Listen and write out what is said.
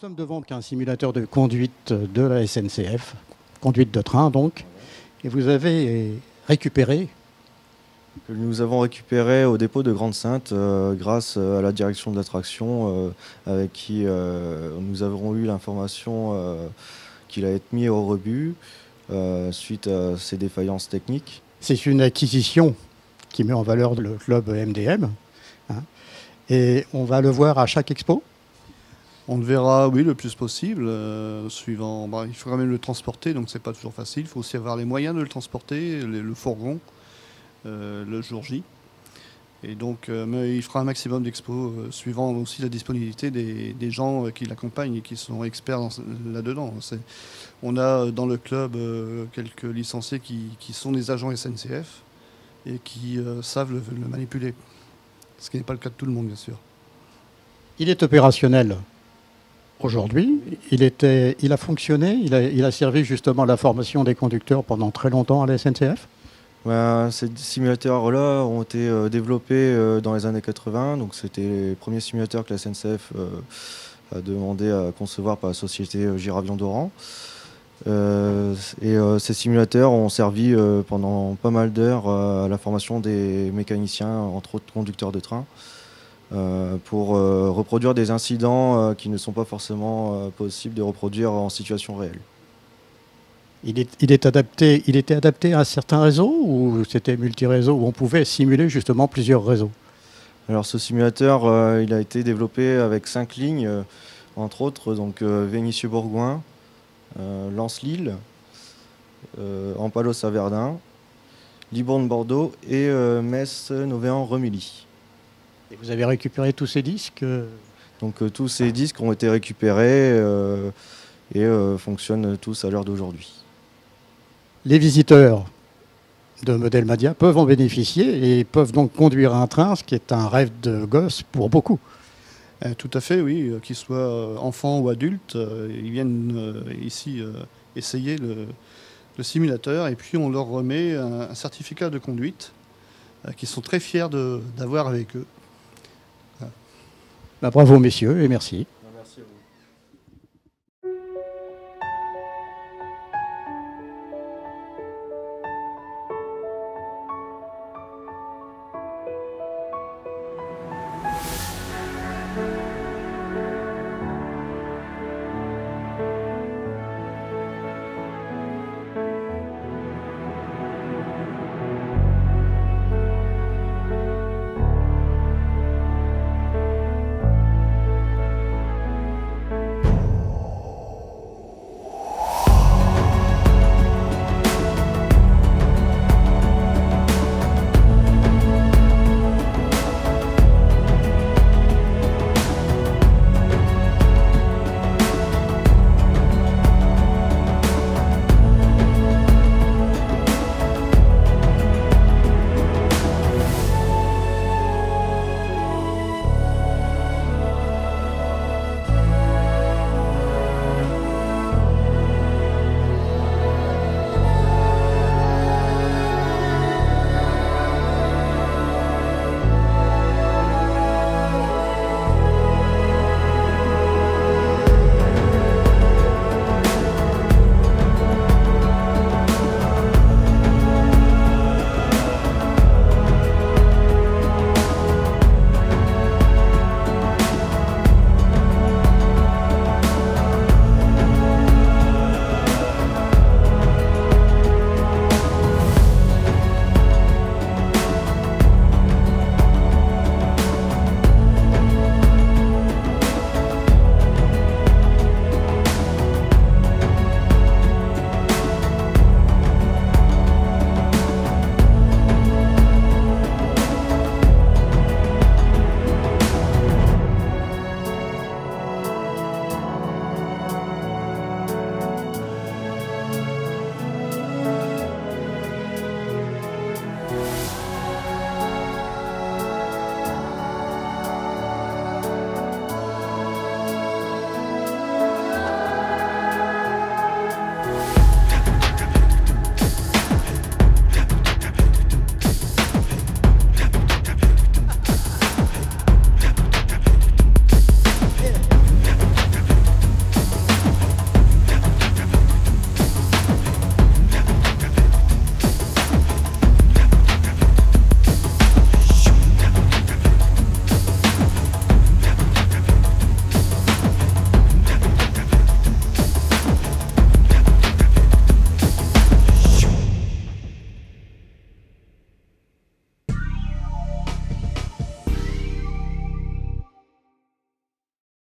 sommes devant un simulateur de conduite de la SNCF, conduite de train donc, et vous avez récupéré. Nous avons récupéré au dépôt de Grande-Synthe grâce à la direction de l'attraction avec qui nous avons eu l'information qu'il allait être mis au rebut suite à ses défaillances techniques. C'est une acquisition qui met en valeur le club MDM, hein, et on va le voir à chaque expo. On le verra, oui, le plus possible, suivant. Il faut quand même le transporter, donc c'est pas toujours facile. Il faut aussi avoir les moyens de le transporter, le fourgon, le jour J. Et donc, mais il fera un maximum d'expos, suivant aussi la disponibilité des gens qui l'accompagnent et qui sont experts là-dedans. On a dans le club quelques licenciés qui sont des agents SNCF et qui savent le manipuler. Ce qui n'est pas le cas de tout le monde, bien sûr. Il est opérationnel aujourd'hui. Il a fonctionné, il a servi justement à la formation des conducteurs pendant très longtemps à la SNCF. Ces simulateurs-là ont été développés dans les années 80. Donc c'était les premiers simulateurs que la SNCF a demandé à concevoir par la société Giravion d'Oran. Ces simulateurs ont servi pendant pas mal d'heures à la formation des mécaniciens, entre autres conducteurs de train, pour reproduire des incidents qui ne sont pas forcément possibles de reproduire en situation réelle. Il était adapté à certains réseaux ou c'était multi-réseau où on pouvait simuler justement plusieurs réseaux? Alors ce simulateur, il a été développé avec 5 lignes, entre autres, donc Vénissieux-Bourgoin, Lens-Lille, Ampalos à Verdun, Libourne-Bordeaux et Metz-Novéan-Remilly. Et vous avez récupéré tous ces disques? Donc tous ces disques ont été récupérés et fonctionnent tous à l'heure d'aujourd'hui. Les visiteurs de Modelmadia peuvent en bénéficier et peuvent donc conduire un train, ce qui est un rêve de gosse pour beaucoup. Tout à fait, oui. Qu'ils soient enfants ou adultes, ils viennent ici essayer le simulateur et puis on leur remet un certificat de conduite qu'ils sont très fiers d'avoir avec eux. Bravo messieurs et merci.